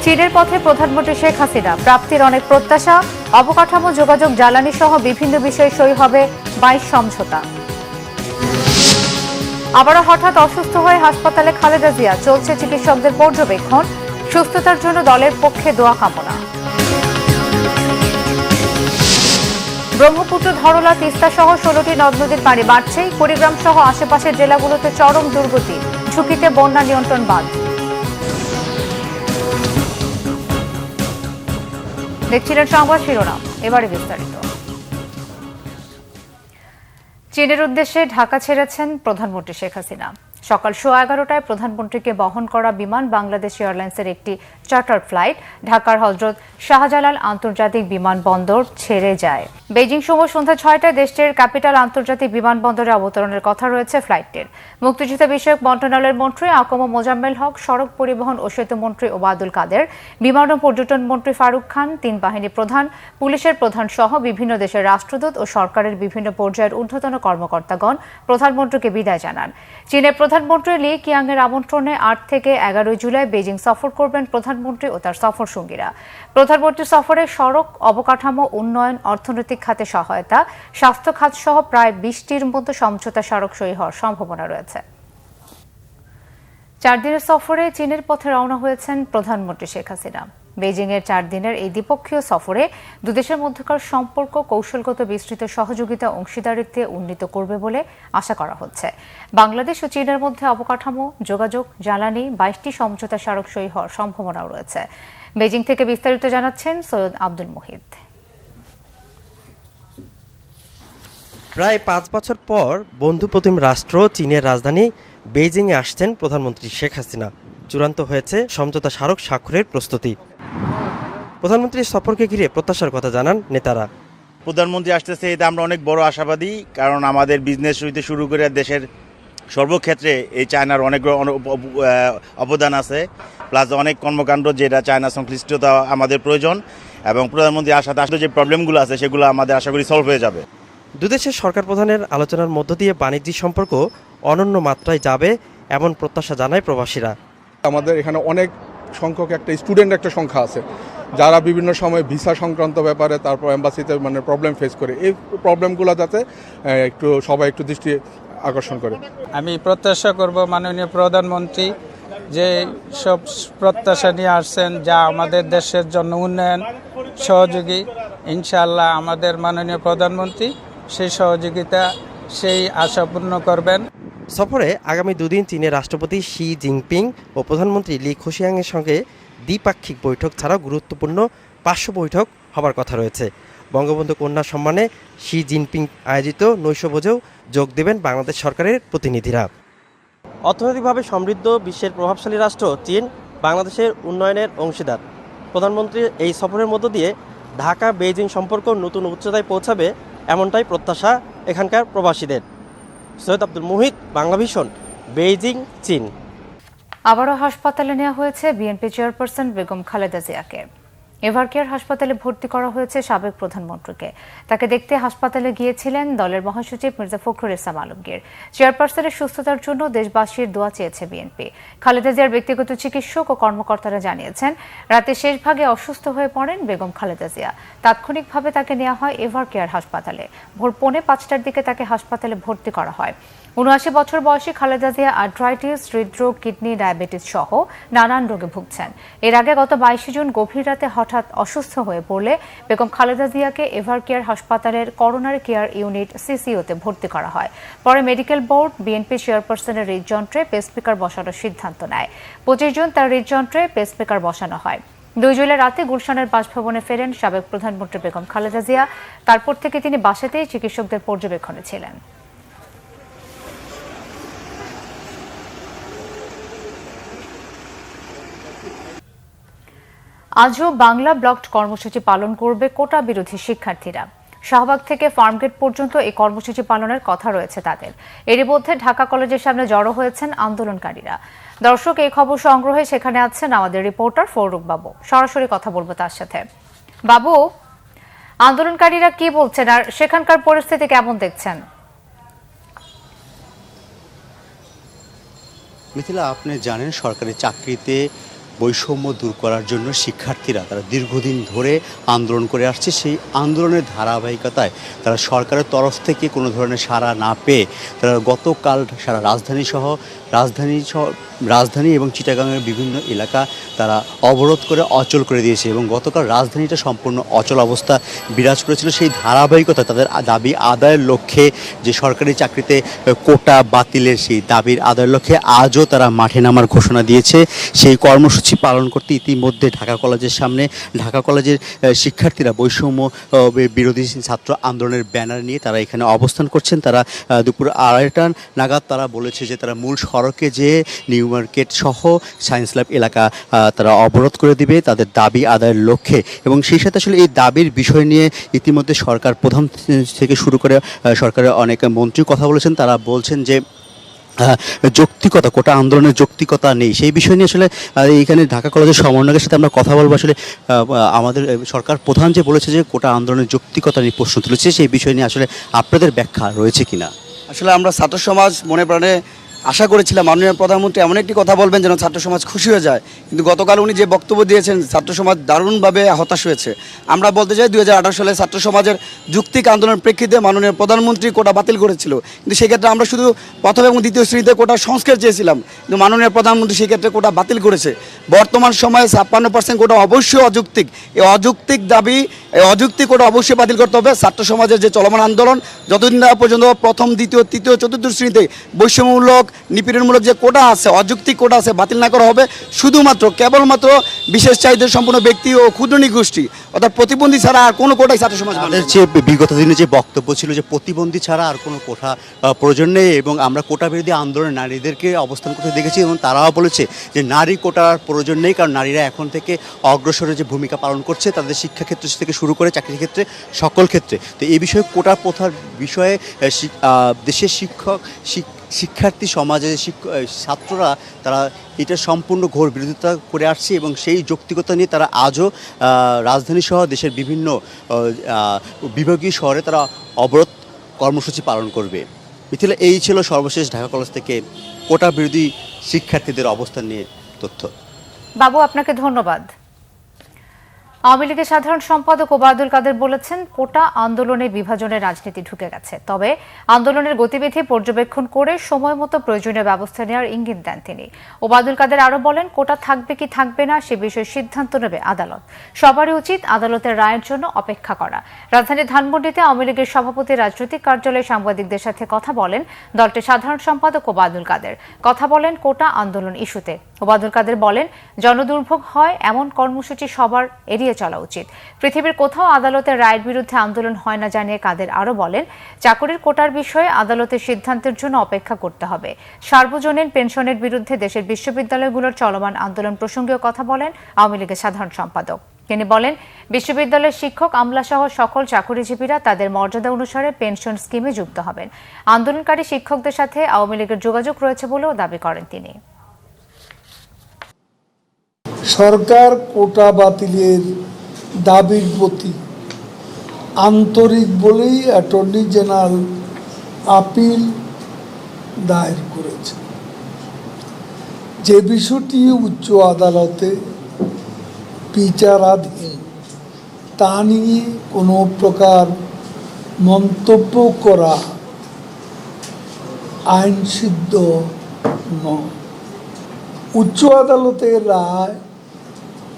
চীনের পথে প্রধানমন্ত্রী শেখ হাসিনা, প্রাপ্তির অনেক প্রত্যাশা, অবকাঠামো, যোগাযোগ, জ্বালানি সহ বিভিন্ন বিষয়ে সই হবে 22 সমঝোতা। আবারও হঠাৎ অসুস্থ হয়ে হাসপাতালে খালেদা জিয়া, চলছে চিকিৎসকদের পর্যবেক্ষণ, সুস্থতার জন্য দলের পক্ষে দোয়া কামনা। ব্রহ্মপুত্র, ধরলা, তিস্তা সহ 16টি নদ নদীর পানি বাড়ছেই, কুড়িগ্রাম সহ আশেপাশের জেলাগুলোতে চরম দুর্গতি, ঝুঁকিতে বন্যা নিয়ন্ত্রণ বাঁধ। দেখছিলেন সংবাদ শিরোনাম, এবারে বিস্তারিত। চীনের উদ্দেশ্যে ঢাকা ছেড়েছেন প্রধানমন্ত্রী শেখ হাসিনা। সকাল 11:15টায় প্রধানমন্ত্রীকে বহন করা বিমান বাংলাদেশ এয়ারলাইন্সের একটি চার্টার ফ্লাইট ঢাকার হযরত শাহজালাল আন্তর্জাতিক বিমানবন্দর ছেড়ে যায়। বেইজিং সময় সন্ধ্যা 6টায় দেশটির ক্যাপিটাল আন্তর্জাতিক বিমানবন্দরে অবতরণের কথা রয়েছে ফ্লাইটটির। মুক্তিযুদ্ধ বিষয়ক মন্ত্রণালয়ের মন্ত্রী আকম মোজাম্মেল হক, সড়ক পরিবহন ও সেতু মন্ত্রী ওবায়দুল কাদের, বিমান ও পর্যটন মন্ত্রী ফারুক খান, 3 বাহিনী প্রধান, পুলিশের প্রধান সহ বিভিন্ন দেশের রাষ্ট্রদূত ও সরকারের বিভিন্ন পর্যায়ের ঊর্ধ্বতন কর্মকর্তাগণ প্রধানমন্ত্রীকে বিদায় জানান। চীনের প্রধানমন্ত্রী লি কিয়াংয়ের আমন্ত্রণে 8 থেকে 11 জুলাই বেইজিং সফর করবেন প্রধানমন্ত্রী ও তার সফর সঙ্গীরা। প্রধানমন্ত্রীর সফরে সড়ক, অবকাঠামো উন্নয়ন, অর্থনৈতিক খাতে সহায়তা, স্বাস্থ্য খাত সহ প্রায় 20টির মতো সমঝোতা স্মারক সই হওয়ার সম্ভাবনা রয়েছে। 4 দিনের সফরে চীনের পথে রওনা হয়েছেন প্রধানমন্ত্রী শেখ হাসিনা। বেইজিংয়ের 4 দিনের এই দ্বিপক্ষীয় সফরে দুদেশের মধ্যকার সম্পর্ক কৌশলগত বিস্তৃত সহযোগিতা অংশীদারিত্বে উন্নীত করবে বলে আশা করা হচ্ছে। বাংলাদেশ ও চীনের মধ্যে অবকাঠামো, যোগাযোগ, জ্বালানি 22টি সমঝোতা স্মারক সই হওয়ার সম্ভাবনাও রয়েছে। বেইজিং থেকে বিস্তারিত জানাচ্ছেন সৈয়দ আব্দুল মুহিত। প্রায় 5 বছর পর বন্ধুপ্রতিম রাষ্ট্র চীনের রাজধানী বেইজিংয়ে আসছেন প্রধানমন্ত্রী শেখ হাসিনা। চূড়ান্ত হয়েছে সমঝোতা স্মারক স্বাক্ষরের প্রস্তুতি। প্রধানমন্ত্রীর সফরকে ঘিরে প্রত্যাশার কথা জানান নেতারা। প্রধানমন্ত্রী আসতেছে, এতে আমরা অনেক বড় আশাবাদী, কারণ আমাদের বিজনেস হইতে শুরু করে দেশের সর্বক্ষেত্রে এই চায়নার অনেক অবদান আছে, প্লাস অনেক কর্মকাণ্ড যেটা চায়না সংশ্লিষ্টতা আমাদের প্রয়োজন, এবং প্রধানমন্ত্রী আসাতে আসলে যে প্রবলেমগুলো আছে সেগুলো আমাদের আশা করি সলভ হয়ে যাবে। দুদেশের সরকার প্রধানের আলোচনার মধ্য দিয়ে বাণিজ্যিক সম্পর্ক অনন্য মাত্রায় যাবে এমন প্রত্যাশা জানায় প্রবাসীরা। আমাদের এখানে অনেক সংখ্যক স্টুডেন্ট সংখ্যা আছে যারা বিভিন্ন সময় ভিসা সংক্রান্ত ব্যাপারে, তারপর এম্বাসিতে প্রবলেম ফেস করে, এই প্রবলেমগুলো যাতে সবাই একটু দৃষ্টি আকর্ষণ করে। আমি প্রত্যাশা করব মাননীয় প্রধানমন্ত্রী যে সব প্রত্যাশা নিয়ে আসছেন, যা আমাদের দেশের জন্য উন্নয়ন সহযোগী, ইনশাআল্লাহ আমাদের মাননীয় প্রধানমন্ত্রী সেই সহযোগিতা, সেই আশা পূর্ণ করবেন। সফরে আগামী 2 দিন চীনের রাষ্ট্রপতি শি জিনপিং ও প্রধানমন্ত্রী লি খুশিয়াংয়ের সঙ্গে দ্বিপাক্ষিক বৈঠক ছাড়াও গুরুত্বপূর্ণ 500 বৈঠক হবার কথা রয়েছে। বঙ্গবন্ধু কন্যা সম্মানে শি জিনপিং আয়োজিত নৈশভোজেও যোগ দেবেন বাংলাদেশ সরকারের প্রতিনিধিরা। অর্থনৈতিকভাবে সমৃদ্ধ বিশ্বের প্রভাবশালী রাষ্ট্র চীন বাংলাদেশের উন্নয়নের অংশীদার। প্রধানমন্ত্রীর এই সফরের মধ্য দিয়ে ঢাকা বেইজিং সম্পর্ক নতুন উচ্চতায় পৌঁছাবে, এমনটাই প্রত্যাশা এখানকার প্রবাসীদের। সৈয়দ আব্দুল মুহিত, বাংলাভিশন, বেইজিং, চীন। আবারও হাসপাতালে নেওয়া হয়েছে বিএনপি চেয়ারপারসন বেগম খালেদা জিয়াকে। এভারকেয়ার হাসপাতালে ভর্তি করা হয়েছে সাবেক প্রধানমন্ত্রীকে। তাকে দেখতে হাসপাতালে গিয়েছিলেন দলের মহাসচিব মির্জা ফখরুল ইসলাম আলমগীর। চেয়ারপারসনের সুস্থতার জন্য দেশবাসীর দোয়া চেয়েছে বিএনপি। খালেদা জিয়ার ব্যক্তিগত চিকিৎসক ও কর্মকর্তারা জানিয়েছেন, রাতে শেষ ভাগে অসুস্থ হয়ে পড়েন বেগম খালেদা জিয়া। তাৎক্ষণিকভাবে তাকে নেওয়া হয় এভারকেয়ার হাসপাতালে। ভোর 4:45টার দিকে তাকে হাসপাতালে ভর্তি করা হয়। 79 বছর বয়সী খালেদা জিয়া আর্থ্রাইটিস, হৃদরোগ, কিডনি, ডায়াবেটিস সহ নানান রোগে ভুগছেন। এর আগে গত 22 জুন গভীর রাতে হঠাৎ অসুস্থ হয়ে পড়লে বেগম খালেদা জিয়াকে এভারকেয়ার হাসপাতালের করোনারি কেয়ার ইউনিট সিসিওতে ভর্তি করা হয়। পরে মেডিকেল বোর্ড বিএনপি চেয়ারপারসনের হৃদযন্ত্রে পেসমেকার বসানোর সিদ্ধান্ত নেয়। 25 জুন তার হৃদযন্ত্রে পেসমেকার বসানো হয়। 2 জুলাই রাতে গুলশানের বাসভবনে ফেরেন সাবেক প্রধানমন্ত্রী বেগম খালেদা জিয়া। তারপর থেকে তিনি বাসাতেই চিকিৎসকদের পর্যবেক্ষণে ছিলেন। আজও বাংলা ব্লকড কর্মসূচি পালন করবে কোটা বিরোধী শিক্ষার্থীরা। শাহবাগ থেকে ফার্মগেট পর্যন্ত এই কর্মসূচি পালনের কথা রয়েছে তাদের। এরই মধ্যে ঢাকা কলেজের সামনে জড়ো হয়েছেন আন্দোলনকারীরা। দর্শক, এই খবর সংগ্রহে সেখানে আছেন আমাদের রিপোর্টার ফরুক বাবু। সরাসরি কথা বলবো তার সাথে। বাবু, আন্দোলনকারীরা কি বলছেন আর সেখানকার পরিস্থিতি কেমন দেখছেন? মিথিলা, আপনি জানেন সরকারি চাকরিতে বৈষম্য দূর করার জন্য শিক্ষার্থীরা তারা দীর্ঘদিন ধরে আন্দোলন করে আসছে। সেই আন্দোলনের ধারাবাহিকতায় তারা সরকারের তরফ থেকে কোনো ধরনের সাড়া না পেয়ে তারা গতকাল সারা রাজধানী এবং চিটাগাংয়ের বিভিন্ন এলাকা তারা অবরোধ করে অচল করে দিয়েছে এবং গতকাল রাজধানীটা সম্পূর্ণ অচল অবস্থা বিরাজ করেছিল। সেই ধারাবাহিকতা তাদের দাবি আদায়ের লক্ষ্যে, যে সরকারি চাকরিতে কোটা বাতিলের সেই দাবির আদায়ের লক্ষ্যে আজও তারা মাঠে নামার ঘোষণা দিয়েছে। সেই কর্মসূচি পালন করতে ইতিমধ্যে ঢাকা কলেজের সামনে ঢাকা কলেজের শিক্ষার্থীরা বৈষম্য বিরোধী ছাত্র আন্দোলনের ব্যানার নিয়ে তারা এখানে অবস্থান করছেন। তারা দুপুর 2:30টা নাগাদ তারা বলেছে যে তারা মূল সড়কে যেয়ে নিউ মার্কেট সহ সায়েন্স ল্যাব এলাকা তারা অবরোধ করে দিবে তাদের দাবি আদায়ের লক্ষ্যে। এবং সেই সাথে আসলে এই দাবির বিষয় নিয়ে ইতিমধ্যে সরকার প্রধান থেকে শুরু করে সরকারের অনেক মন্ত্রী কথা বলেছেন। তারা বলছেন যে যৌক্তিকতা, কোটা আন্দোলনের যৌক্তিকতা নেই। সেই বিষয় নিয়ে আসলে এইখানে ঢাকা কলেজের সমন্বয়কের সাথে আমরা কথা বলবো। আসলে আমাদের সরকার প্রধান যে বলেছে যে কোটা আন্দোলনের যৌক্তিকতা নিয়ে প্রশ্ন তুলেছে, সেই বিষয় নিয়ে আসলে আপনাদের ব্যাখ্যা রয়েছে কিনা? আসলে আমরা ছাত্র সমাজ মনে প্রাণে আশা করেছিলাম মাননীয় প্রধানমন্ত্রী এমন একটি কথা বলবেন যেন ছাত্র সমাজ খুশি হয়ে যায়, কিন্তু গতকাল উনি যে বক্তব্য দিয়েছেন ছাত্র সমাজ দারুণভাবে হতাশ হয়েছে। আমরা বলতে চাই 2018 সালে ছাত্র সমাজের যুক্তিক আন্দোলনের প্রেক্ষিতে মাননীয় প্রধানমন্ত্রী কোটা বাতিল করেছিল, কিন্তু সেক্ষেত্রে আমরা শুধু প্রথম এবং দ্বিতীয় শ্রেণীতে কোটা সংস্কার চেয়েছিলাম, কিন্তু মাননীয় প্রধানমন্ত্রী সেক্ষেত্রে কোটা বাতিল করেছে। বর্তমান সময়ে 56% কোটা অবশ্যই অযৌক্তিক। এই অযৌক্তিক দাবি, এই অযৌক্তিক কোটা অবশ্যই বাতিল করতে হবে। ছাত্র সমাজের যে চলমান আন্দোলন যতদিন না পর্যন্ত প্রথম, দ্বিতীয়, তৃতীয়, চতুর্থ শ্রেণীতে বৈষম্যমূলক, নিপীড়নমূলক যে কোটা আছে, অযৌক্তিক কোটা আছে, বাতিল না করা হবে। শুধুমাত্র কেবলমাত্র বিশেষ চাহিদা সম্পন্ন ব্যক্তি ও ক্ষুদ্র গোষ্ঠী অর্থাৎ প্রতিবন্ধী ছাড়া আর কোনো কোটাই ছাত্র সমাজ আমাদের যে বিগত দিনে যে বক্তব্য ছিল যে প্রতিবন্ধী ছাড়া আর কোনো কোটা প্রয়োজন নেই, এবং আমরা কোটা বিরোধী আন্দোলনে নারীদেরকে অবস্থান করতে দেখেছি এবং তারাও বলেছে যে নারী কোটার প্রয়োজন নেই, কারণ নারীরা এখন থেকে অগ্রসরে যে ভূমিকা পালন করছে তাদের শিক্ষাক্ষেত্র থেকে শুরু করে চাকরি ক্ষেত্রে সকল ক্ষেত্রে। তো এই বিষয়ে কোটা প্রথার বিষয়ে দেশের শিক্ষার্থী সমাজে ছাত্ররা তারা এটা সম্পূর্ণ ঘোর বিরোধিতা করে আসছে এবং সেই যৌক্তিকতা নিয়ে তারা আজও রাজধানী সহ দেশের বিভিন্ন বিভাগীয় শহরে তারা অবরোধ কর্মসূচি পালন করবে। মিথিলা, এই ছিল সর্বশেষ ঢাকা কলেজ থেকে কোটা বিরোধী শিক্ষার্থীদের অবস্থান নিয়ে তথ্য। বাবু, আপনাকে ধন্যবাদ। আওয়ামী লীগের সাধারণ সম্পাদক ওবায়দুল কাদের বলেছেন, কোটা আন্দোলনে বিভাজনের রাজনীতি ঢুকে গেছে, তবে আন্দোলনের গতিবিধি পর্যবেক্ষণ করে সময় মতো প্রয়োজনীয় ব্যবস্থা নেওয়ার ইঙ্গিত দেন তিনি। ওবায়দুল কাদের আরও বলেন, কোটা থাকবে কি থাকবে না সে বিষয়ে সিদ্ধান্ত নেবে আদালত। সবারই উচিত আদালতের রায়ের জন্য অপেক্ষা করা। রাজধানীর ধানমন্ডিতে আওয়ামী লীগের সভাপতি রাজনৈতিক কার্যালয়ে সাংবাদিকদের সাথে কথা বলেন দলটির সাধারণ সম্পাদক ওবায়দুল কাদের। কথা বলেন কোটা আন্দোলন ইস্যুতে। ওবায়দুল কাদের বলেন, জনদুর্ভোগ হয় এমন কর্মসূচি সবার এড়িয়ে চলা উচিত। পৃথিবীর কোথাও আদালতের রায়ের বিরুদ্ধে আন্দোলন হয় না জানিয়ে কাদের আরও বলেন, চাকরির কোটার বিষয়ে আদালতের সিদ্ধান্তের জন্য অপেক্ষা করতে হবে। সার্বজনীন পেনশনের বিরুদ্ধে দেশের বিশ্ববিদ্যালয়গুলোর চলমান আন্দোলন প্রসঙ্গেও কথা বলেন আওয়ামী লীগের সাধারণ সম্পাদক। তিনি বলেন, বিশ্ববিদ্যালয়ের শিক্ষক, আমলাসহ সকল চাকরিজীবীরা তাদের মর্যাদা অনুসারে পেনশন স্কিমে যুক্ত হবেন। আন্দোলনকারী শিক্ষকদের সাথে আওয়ামী লীগের যোগাযোগ রয়েছে বলেও দাবি করেন তিনি। সরকার কোটা বাতিলের দাবির প্রতি আন্তরিক বলেই অ্যাটর্নি জেনারেল আপিল দায়ের করেছে। যে বিষয়টি উচ্চ আদালতে বিচারাধীন তা নিয়ে কোনো প্রকার মন্তব্য করা আইনসিদ্ধ নয়। উচ্চ আদালতের রায়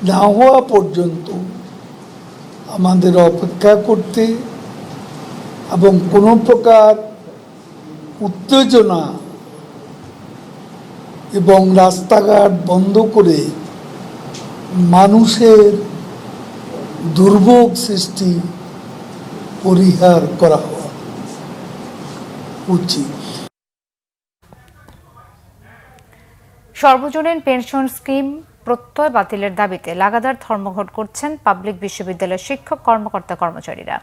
না হওয়া পর্যন্ত আমাদের অপেক্ষা করতে এবং কোনো প্রকার উত্তেজনা এবং রাস্তাঘাট বন্ধ করে মানুষের দুর্ভোগ সৃষ্টি পরিহার করা উচিত। সর্বজনীন পেনশন স্কিম প্রত্যয় বাতিলের দাবিতে লাগাতার ধর্মঘট করছেন পাবলিক বিশ্ববিদ্যালয়ের শিক্ষক, কর্মকর্তা, কর্মচারীরা।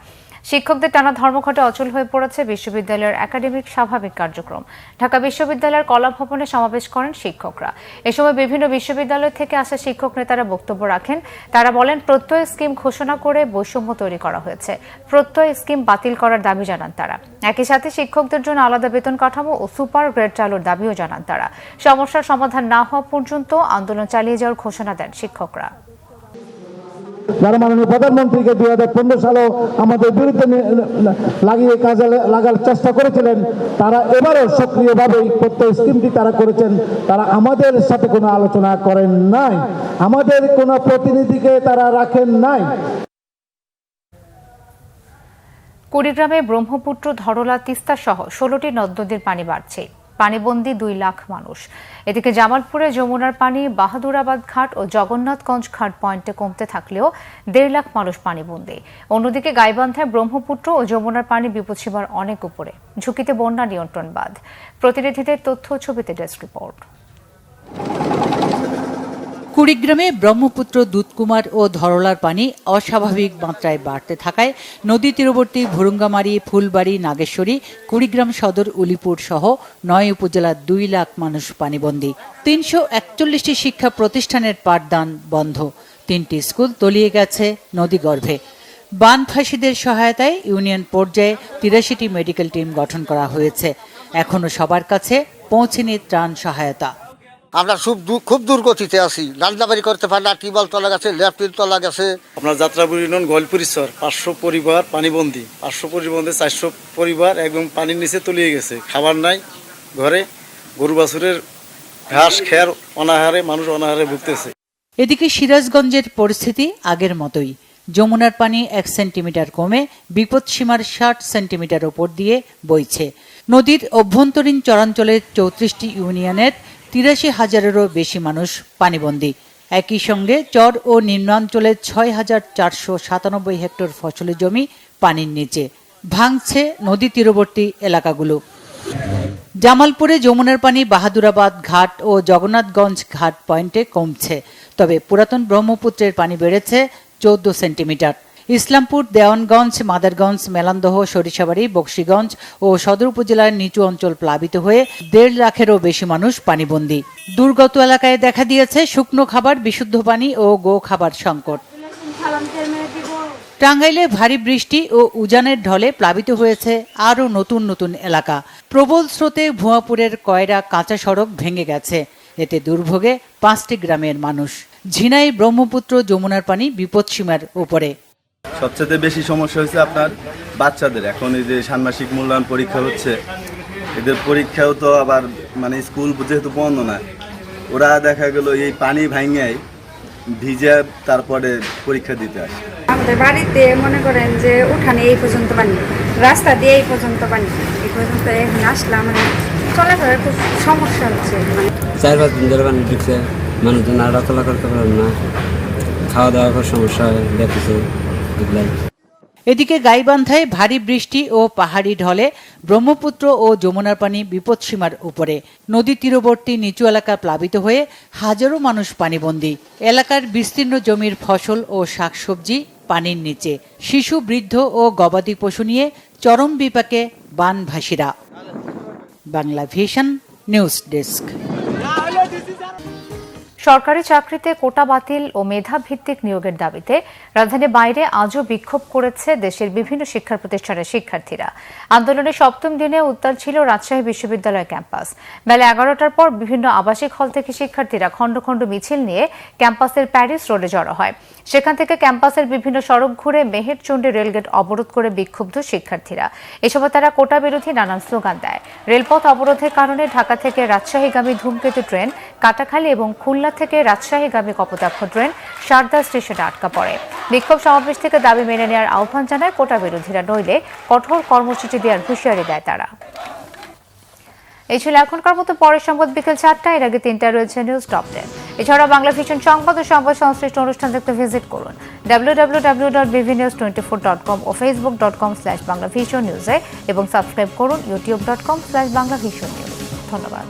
শিক্ষকদের টানা ধর্মঘটে অচল হয়ে পড়েছে বিশ্ববিদ্যালয়ের একাডেমিক স্বাভাবিক কার্যক্রম। ঢাকা বিশ্ববিদ্যালয়ের কলা ভবনে সমাবেশ করেন শিক্ষকরা। এ সময় বিভিন্ন বিশ্ববিদ্যালয় থেকে আসা শিক্ষক নেতারা বক্তব্য রাখেন। তারা বলেন, প্রত্যয় স্কিম ঘোষণা করে বৈষম্য তৈরি করা হয়েছে। প্রত্যয় স্কিম বাতিল করার দাবি জানান তারা। একই সাথে শিক্ষকদের জন্য আলাদা বেতন কাঠামো ও সুপার গ্রেড চালুর দাবিও জানান তারা। সমস্যার সমাধান না হওয়া পর্যন্ত আন্দোলন চালিয়ে যাওয়ার ঘোষণা দেন শিক্ষকরা। যারা মাননীয় প্রধানমন্ত্রীকে 2015 সালেও আমাদের বিরুদ্ধে লাগিয়ে কাজে লাগার চেষ্টা করেছিলেন, তারা এবারও সক্রিয়ভাবে প্রত্যয় স্কিমটি তারা করেছেন। তারা আমাদের সাথে কোনো আলোচনা করেন নাই, আমাদের কোনো প্রতিনিধিকে তারা রাখেন নাই। কুড়িগ্রামে ব্রহ্মপুত্র, ধরলা, তিস্তা সহ 16টি নদ নদীর পানি বাড়ছে। পানিবন্দী 2 লাখ মানুষ। এদিকে জামালপুরে যমুনার পানি বাহাদুরাবাদ ঘাট ও জগন্নাথগঞ্জ ঘাট পয়েন্টে কমতে থাকলেও 1.5 লাখ মানুষ পানিবন্দী। অন্যদিকে গাইবান্ধায় ব্রহ্মপুত্র ও যমুনার পানি বিপদসীমার অনেক উপরে। ঝুঁকিতে বন্যা নিয়ন্ত্রণ বাঁধ। প্রতিনিধিদের তথ্য ছবিতে ডেস্ক রিপোর্ট। কুড়িগ্রামে ব্রহ্মপুত্র, দুধকুমার ও ধরলার পানি অস্বাভাবিক মাত্রায় বাড়তে থাকায় নদী তীরবর্তী ভুরুঙ্গামারী, ফুলবাড়ি, নাগেশ্বরী, কুড়িগ্রাম সদর, উলিপুর সহ 9 উপজেলার 2 লাখ মানুষ পানিবন্দী। 341টি শিক্ষা প্রতিষ্ঠানের পাঠদান বন্ধ। 3টি স্কুল তলিয়ে গেছে নদীগর্ভে। বানফাসীদের সহায়তায় ইউনিয়ন পর্যায়ে 83টি মেডিকেল টিম গঠন করা হয়েছে। এখনো সবার কাছে পৌঁছেনি ত্রাণ সহায়তা। আমরা খুব দুর্গতিতে আছি। রান্নাবাড়ি করতে পারি না, টিউবওয়েল তলা গেছে, ল্যাট্রিন তলা গেছে। আপনার যাত্রাপুর ইউনিয়ন গোয়ালপুরীশ্বর 500 পরিবার পানিবন্দী। 500 পরিবন্দে 400 পরিবার একদম পানির নিচে তলিয়ে গেছে। খাবার নাই ঘরে, গরু বাছুরের ঘাস খেয়ার অনাহারে মানুষ অনাহারে ভুগতেছে। এদিকে সিরাজগঞ্জের পরিস্থিতি আগের মতোই। যমুনার পানি 1 সেন্টিমিটার কমে বিপদসীমার 60 সেন্টিমিটার ওপর দিয়ে বইছে। নদীর অভ্যন্তরীণ চরাঞ্চলের 34টি ইউনিয়নের 83,000-এরও বেশি মানুষ পানিবন্দী। একই সঙ্গে চর ও নিম্নাঞ্চলের 6,497 হেক্টর ফসলি জমি পানির নিচে। ভাঙছে নদী তীরবর্তী এলাকাগুলো। জামালপুরে যমুনার পানি বাহাদুরাবাদ ঘাট ও জগন্নাথগঞ্জ ঘাট পয়েন্টে কমছে। তবে পুরাতন ব্রহ্মপুত্রের পানি বেড়েছে 14 সেন্টিমিটার। ইসলামপুর, দেওয়ানগঞ্জ, মাদারগঞ্জ, মেলান্দহ, সরিষাবাড়ি, বকশীগঞ্জ ও সদর উপজেলার নিচু অঞ্চল প্লাবিত হয়ে 1.5 লাখেরও বেশি মানুষ পানিবন্দী। দুর্গত এলাকায় দেখা দিয়েছে শুকনো খাবার, বিশুদ্ধ পানি ও গো খাবার সংকট। টাঙ্গাইলে ভারী বৃষ্টি ও উজানের ঢলে প্লাবিত হয়েছে আরও নতুন নতুন এলাকা। প্রবল স্রোতে ভুয়াপুরের কয়রা কাঁচা সড়ক ভেঙে গেছে। এতে দুর্ভোগে 5টি গ্রামের মানুষ। ঝিনাই, ব্রহ্মপুত্র, যমুনার পানি বিপদসীমার উপরে। সবচেয়ে বেশি সমস্যা হয়েছে আপনার বাচ্চাদের। এখন এই যে ষান্মাসিক মূল্যায়ন পরীক্ষা হচ্ছে, এদের পরীক্ষাও তো আবার মানে স্কুল যেহেতু বন্ধ না, ওরা দেখা গেল এই পানি ভাঙায় ভিজে তারপরে পরীক্ষা দিতে আসে। আমাদের বাড়িতে মনে করেন যে উঠানে এই পর্যন্ত পানি, রাস্তা দিয়ে এই পর্যন্ত পানি, এই পর্যন্ত এখন আসলাম, মানে চলাফেরার খুব সমস্যা হচ্ছে। মানে 4-5 দিন ধরে পানি ঢুকছে, মানুষজন আর চলা করতে পারেন না, খাওয়া দাওয়ার সমস্যা হয় দেখতেছে। এদিকে গাইবান্ধায় ভারী বৃষ্টি ও পাহাড়ি ঢলে ব্রহ্মপুত্র ও যমুনার পানি বিপদসীমার উপরে। নদী তীরবর্তী নিচু এলাকা প্লাবিত হয়ে হাজারো মানুষ পানিবন্দী। এলাকার বিস্তীর্ণ জমির ফসল ও শাকসবজি পানির নিচে। শিশু, বৃদ্ধ ও গবাদি পশু নিয়ে চরম বিপাকে বানভাসীরা। Bangla Vision news desk. সরকারি চাকরিতে কোটা বাতিল ও মেধা ভিত্তিক নিয়োগের দাবিতে রাজধানীর বাইরে আজও বিক্ষোভ করেছে দেশের বিভিন্ন শিক্ষা প্রতিষ্ঠানের শিক্ষার্থীরা। আন্দোলনের 7ম দিনে উত্তাল ছিল রাজশাহী বিশ্ববিদ্যালয় ক্যাম্পাস। বেলা 11টার পর বিভিন্ন আবাসিক হল থেকে শিক্ষার্থীরা খণ্ড খণ্ড মিছিল নিয়ে ক্যাম্পাসের প্যারিস রোডে জড়ো হয়। সেখান থেকে ক্যাম্পাসের বিভিন্ন সড়ক ঘুরে মেহেরচণ্ডী রেলগেট অবরোধ করে বিক্ষুব্ধ শিক্ষার্থীরা। এ সময় তারা কোটা বিরোধী নানান স্লোগান দেয়। রেলপথ অবরোধের কারণে ঢাকা থেকে রাজশাহীগামী ধূমকেতু ট্রেন, কাটাখালী এবং খুলনা থেকে রাজশাহীগামী কপোতাক্ষ ট্রেন সারদা স্টেশনে আটকা পড়ে। বিক্ষোভ সমাবেশ থেকে দাবি মেনে নেওয়ার আহ্বান জানায় কোটা বিরোধীরা, নইলে কঠোর কর্মসূচি দেওয়ার হুঁশিয়ারি দেয় তারা। এই ছিল এখনকার মতো। পরের সংবাদ বিকেল 4টায়, এর আগে 3টায় রয়েছে নিউজ টপ 10। এছাড়াও বাংলা ভিশন সংবাদ ও সংবাদ সংশ্লিষ্ট অনুষ্ঠান দেখতে ভিজিট করুন www.bvnews24.com ও facebook.com/banglavisionnews এবং সাবস্ক্রাইব করুন youtube.com/banglavisionnews। ধন্যবাদ।